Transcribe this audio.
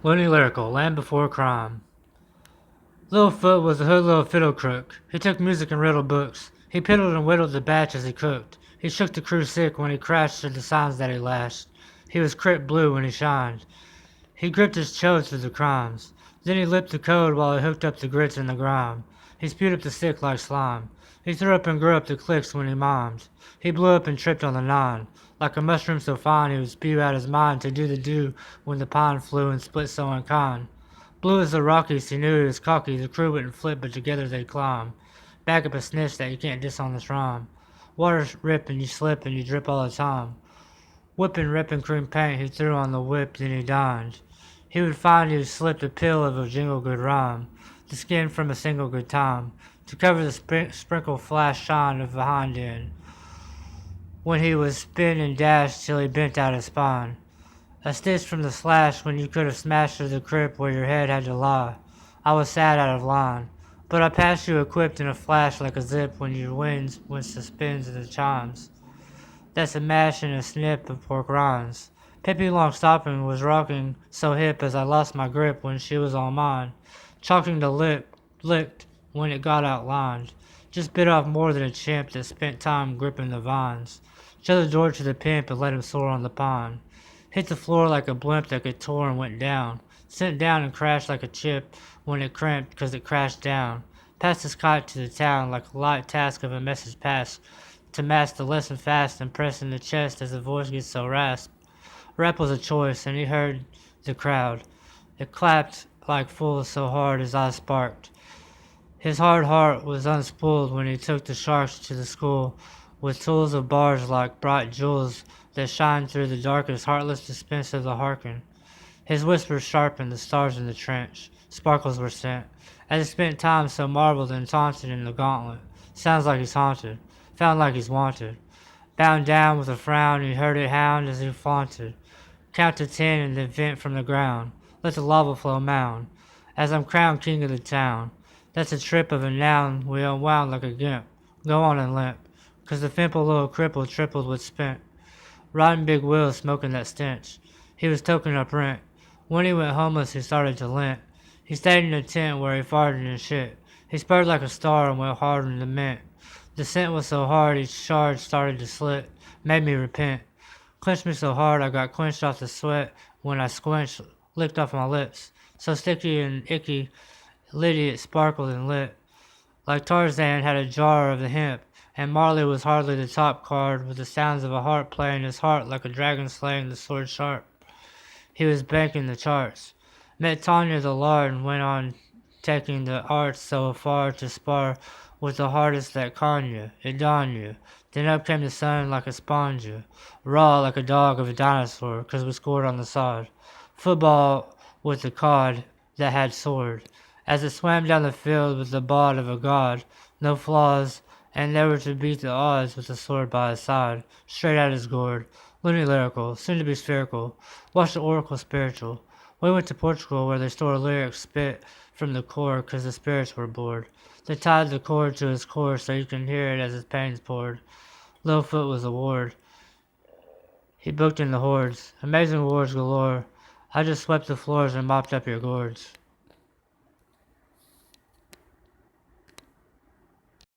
Looney Lyrical, Land Before Crime. Littlefoot was a hood little fiddle crook. He took music and riddle books. He piddled and whittled the batch as he cooked. He shook the crew sick when he crashed to the signs that he lashed. He was crit blue when he shined. He gripped his chode through the crimes. Then he lipped the code while he hooked up the grits in the grime. He spewed up the sick like slime. He threw up and grew up the clicks when he mimed. He blew up and tripped on the nine. Like a mushroom so fine he would spew out his mind to do the do when the pine flew and split so unkind. Blue as the Rockies, he knew he was cocky, the crew wouldn't flip but together they'd climb. Back up a snitch that you can't diss on this rhyme. Water rip and you slip and you drip all the time. Whipping, ripping cream paint he threw on the whip, then he dined. He would find he slipped a pill of a jingle good rhyme, the skin from a single good time, to cover the sprinkle flash shine of the hind end, when he was spin and dash till he bent out his spine. A stitch from the slash when you could have smashed through the crib where your head had to lie. I was sad out of line, but I passed you equipped in a flash like a zip when your winds suspends the chimes. That's a mash and a snip of pork rinds. Pippi Longstocking was rocking so hip as I lost my grip when she was on mine. Chalking the lip, licked when it got outlined. Just bit off more than a chimp that spent time gripping the vines. Shut the door to the pimp and let him soar on the pine. Hit the floor like a blimp that could tore and went down. Sent down and crashed like a chip when it cramped 'cause it crashed down. Passed his kite to the town like a light task of a message passed to mask the lesson fast and press in the chest as the voice gets so rasped. Rap was a choice, and he heard the crowd. It clapped like full so hard his eyes sparked. His hard heart was unspooled when he took the sharks to the school with tools of bars like bright jewels that shine through the darkest heartless dispense of the hearken. His whispers sharpened the stars in the trench. Sparkles were sent. As he spent time so marveled and taunted in the gauntlet. Sounds like he's haunted. Found like he's wanted. Bound down with a frown, he heard it hound as he flaunted. Count to 10 and then vent from the ground. Let the lava flow mound. As I'm crowned king of the town. That's a trip of a noun we unwound like a gimp. Go on and limp. 'Cause the fimple little cripple tripled with spent. Riding big wheels smoking that stench. He was toking up rent. When he went homeless he started to lint. He stayed in a tent where he farted and shit. He spurred like a star and went hard in the mint. The scent was so hard each shard started to slit. Made me repent. Clenched me so hard I got quenched off the sweat when I squinched, licked off my lips. So sticky and icky, litty it sparkled and lit. Like Tarzan had a jar of the hemp, and Marley was hardly the top card with the sounds of a harp playing his heart like a dragon slaying the sword sharp. He was banking the charts. Met Tanya the lard and went on taking the arts so far to spar with the hardest that con you, it dawned you. Then up came the sun like a sponge, raw like a dog of a dinosaur, 'cause we scored on the sod. Football with the cod that had sword. As it swam down the field with the bod of a god, no flaws, and never to beat the odds with the sword by his side, straight at his gourd. Looney lyrical, soon to be spherical. Watch the oracle spiritual. We went to Portugal where they store lyrics spit from the core 'cause the spirits were bored. They tied the cord to his core so you can hear it as his pains poured. Littlefoot was a ward. He booked in the hordes. Amazing awards galore. I just swept the floors and mopped up your gourds.